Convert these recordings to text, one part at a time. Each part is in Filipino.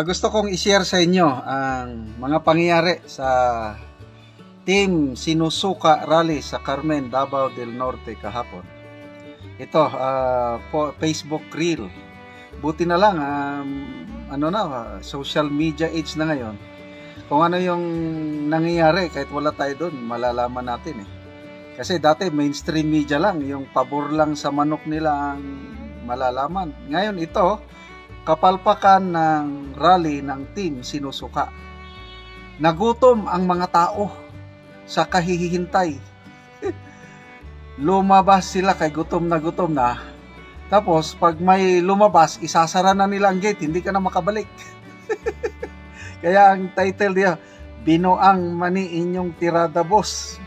Gusto kong i-share sa inyo ang mga pangyayari sa Team Sinusuka Rally sa Carmen, Davao del Norte kahapon. Ito, Facebook Reel. Buti na lang, social media age na ngayon. Kung ano yung nangyayari, kahit wala tayo doon, malalaman natin eh. Kasi dati mainstream media lang, yung pabor lang sa manok nila ang malalaman. Ngayon ito, kapalpakan ng rally ng Team Sinusuka. Nagutom ang mga tao sa kahihintay. Lumabas sila kay gutom na. Tapos pag may lumabas, isasara na nila ang gate, hindi ka na makabalik. Kaya ang title niya, Binoang Mani Inyong Tirada Boss.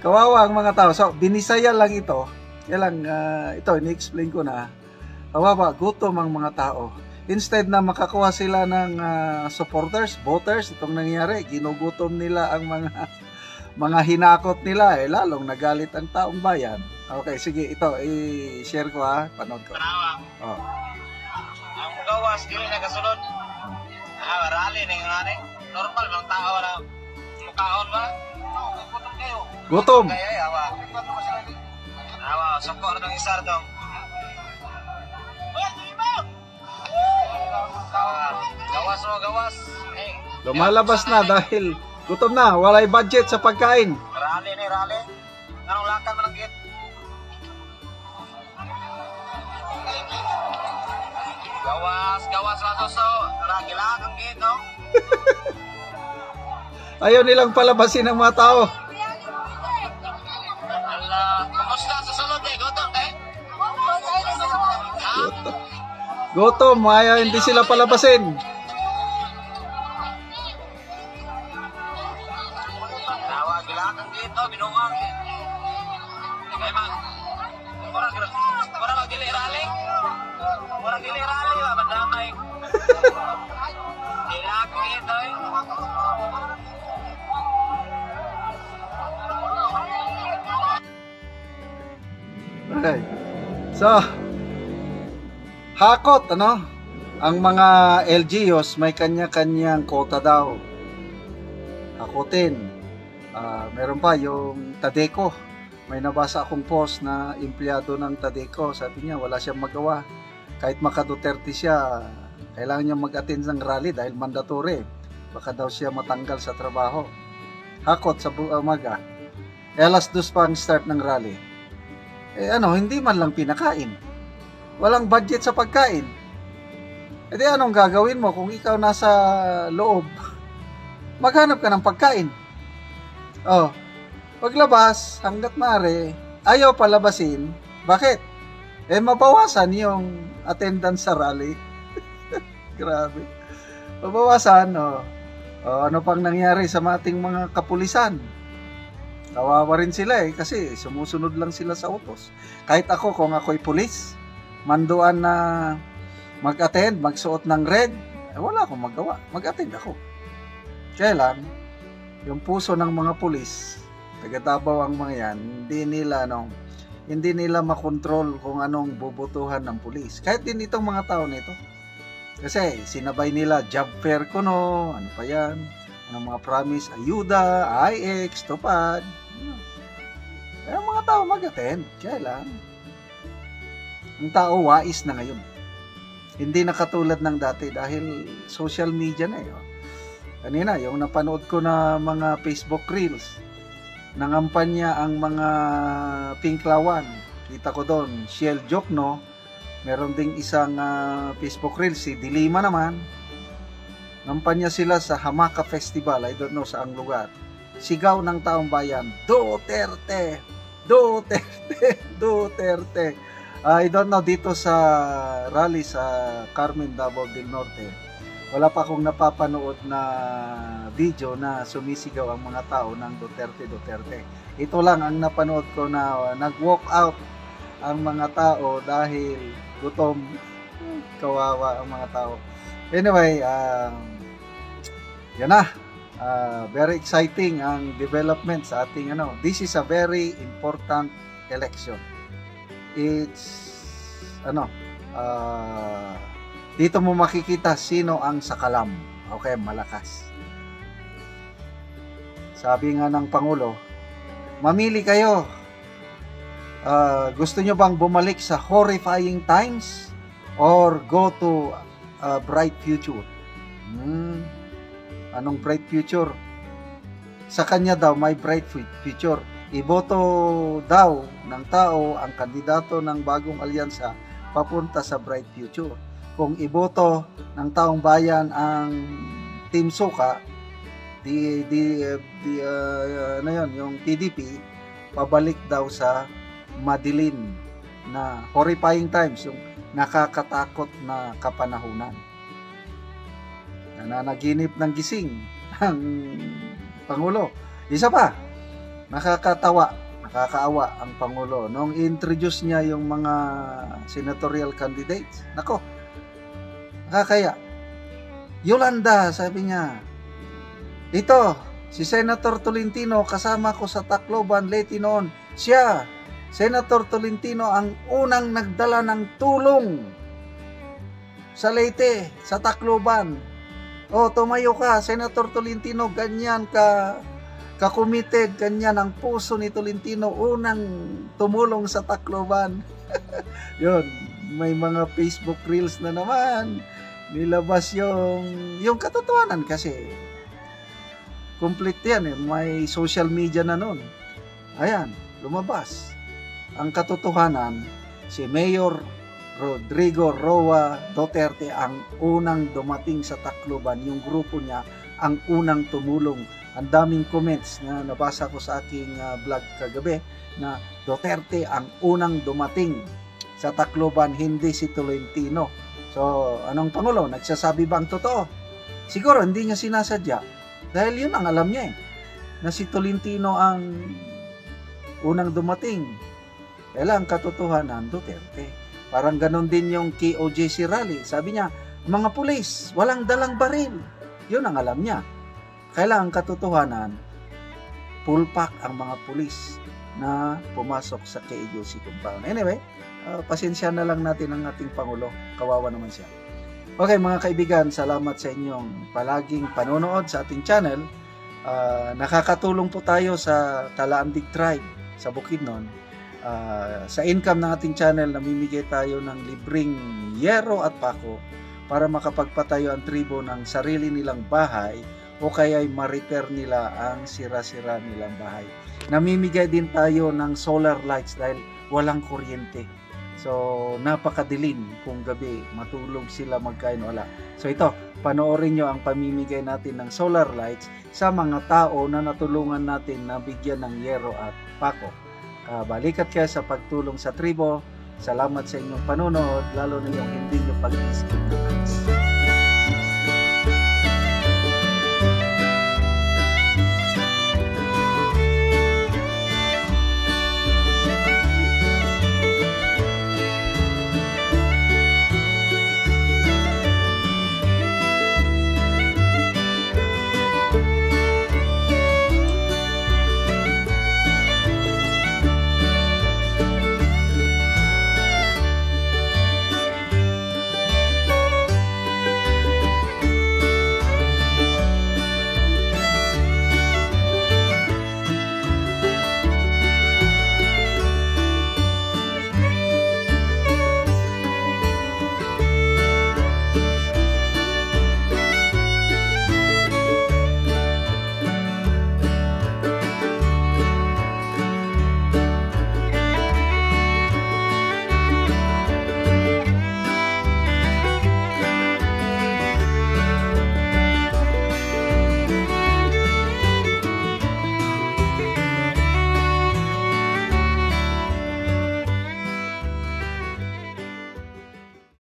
Kawawa ang mga tao. So, binisaya lang ito. Kaya lang, ito, ini-explain ko na. Kawawa, gutom ang mga tao. Instead na makakuha sila ng supporters, voters, itong nangyari, ginugutom nila ang mga hinakot nila. Lalong nagalit ang taong bayan. Okay, sige, ito, i-share ko panood ko. Oh. Ang gawas, dili na kasunod. Rally na yung normal, mga tao na mukhaon ba? Gutom kayo. Gutom. Kaya, support ng isar dong. Gawas. Lumalabas na dahil gutom na, walay budget sa pagkain. Rally. Anong lakad mo ng gate? Gawas lang to so. Ragilaan ang gate, no? Ayaw nilang palabasin ang mga tao. Kumusta sa sulod eh? Gutom kayo? Gutom, ayaw hindi sila palabasin. Ragilaan ang gate, no? Binuang. Kaya man. Mura magdili rally. Madamay. Dilak gate, no? Okay. So, hakot, ang mga LGUs may kanya-kanyang quota daw. Hakutin. Meron pa yung Tadeco. May nabasa akong post na empleyado ng Tadeco. Sabi niya, wala siyang magawa. Kahit maka-Duterte siya, kailangan niya mag-attend ng rally dahil mandatory. Baka daw siya matanggal sa trabaho. Hakot sa umaga. Alas 2 pa ang start ng rally. Hindi man lang pinakain. Walang budget sa pagkain. Anong gagawin mo kung ikaw nasa loob? Maghanap ka ng pagkain. Paglabas, hanggat maaari, ayaw palabasin. Bakit? Mabawasan yung attendance sa rally. Grabe. Mabawasan, ano pang nangyari sa ating mga kapulisan? Kawawa rin sila kasi sumusunod lang sila sa utos. Kahit ako, kung ako'y pulis, manduan na mag-attend, magsuot ng red, wala akong magawa. Mag-attend ako. Kaya lang, yung puso ng mga pulis, taga-Davao ang mga yan, hindi nila makontrol kung anong bubutuhan ng pulis. Kahit din itong mga tao nito. Kasi sinabay nila job fair ko ano pa yan, ng mga promise, ayuda, IX, tupad. Kaya mga tao mag-attend. Kaya lang, ang tao wais na ngayon. Hindi na katulad ng dati dahil social media na Kanina, yung napanood ko na mga Facebook Reels, nangampanya ang mga Pinklawan. Kita ko doon, Shell Jokno. Meron ding isang Facebook Reels, si Dilima naman. Ngampanya sila sa Hamaka Festival, I don't know saang lugar. Sigaw ng taong bayan, Duterte! I don't know dito sa rally sa Carmen, Davao del Norte. Wala pa akong napapanood na video na sumisigaw ang mga tao ng Duterte. Ito lang ang napanood ko na nag-walk out ang mga tao dahil gutom. Kawawa ang mga tao. Anyway, yan na. Very exciting ang development sa ating This is a very important election. It's Dito mo makikita sino ang sakalam. Okay, malakas. Sabi nga ng Pangulo, mamili kayo. Gusto nyo bang bumalik sa horrifying times or go to a bright future? Anong bright future? Sa kanya daw may bright future. Iboto daw ng tao ang kandidato ng bagong alyansa papunta sa bright future. Kung iboto ng taong bayan ang Team Suka, yung PDP, pabalik daw sa madilim na horrifying times, yung nakakatakot na kapanahunan. Nananaginip ng gising ang Pangulo. Isa pa, nakakatawa, nakakaawa ang Pangulo. Nung introduce niya yung mga senatorial candidates, nako, nakakaya. Yolanda, sabi niya, ito, si Senator Tolentino, kasama ko sa Tacloban Leyte noon. Siya, Senator Tolentino, ang unang nagdala ng tulong sa Leyte, sa Tacloban. O, tumayo ka, Senator Tolentino, ganyan ka-committed, ganyan ang puso ni Tolentino, unang tumulong sa Tacloban. Yun, may mga Facebook Reels na naman, nilabas yung katotohanan kasi. Complete yan eh. May social media na nun. Ayan, lumabas. Ang katotohanan, si Mayor Rodrigo Roa Duterte ang unang dumating sa Tacloban. Yung grupo niya ang unang tumulong. Ang daming comments na nabasa ko sa aking vlog kagabi na Duterte ang unang dumating sa Tacloban, hindi si Tolentino. So, anong Pangulo? Nagsasabi ba ang totoo? Siguro hindi niya sinasadya. Dahil yun ang alam niya eh, na si Tolentino ang unang dumating. Kaya ang katotohanan, Duterte. Parang ganon din yung KOJC rally. Sabi niya, mga pulis, walang dalang baril. Yun ang alam niya. Kaya ang katotohanan, full pack ang mga pulis na pumasok sa KOJC compound. Anyway, pasensya na lang natin ang ating Pangulo. Kawawa naman siya. Okay mga kaibigan, salamat sa inyong palaging panonood sa ating channel. Nakakatulong po tayo sa Talaandig Tribe sa Bukidnon. Sa income ng ating channel, namimigay tayo ng libreng yero at pako para makapagpatayo ang tribo ng sarili nilang bahay o kaya'y ma-repair nila ang sira-sira nilang bahay. Namimigay din tayo ng solar lights dahil walang kuryente. So, napakadilim kung gabi, matulog sila magkain wala. So ito, panoorin nyo ang pamimigay natin ng solar lights sa mga tao na natulungan natin na bigyan ng yero at pako. Balikat kayo sa pagtulong sa tribo. Salamat sa inyong panonood, lalo na yung hindi nyo pag-skip.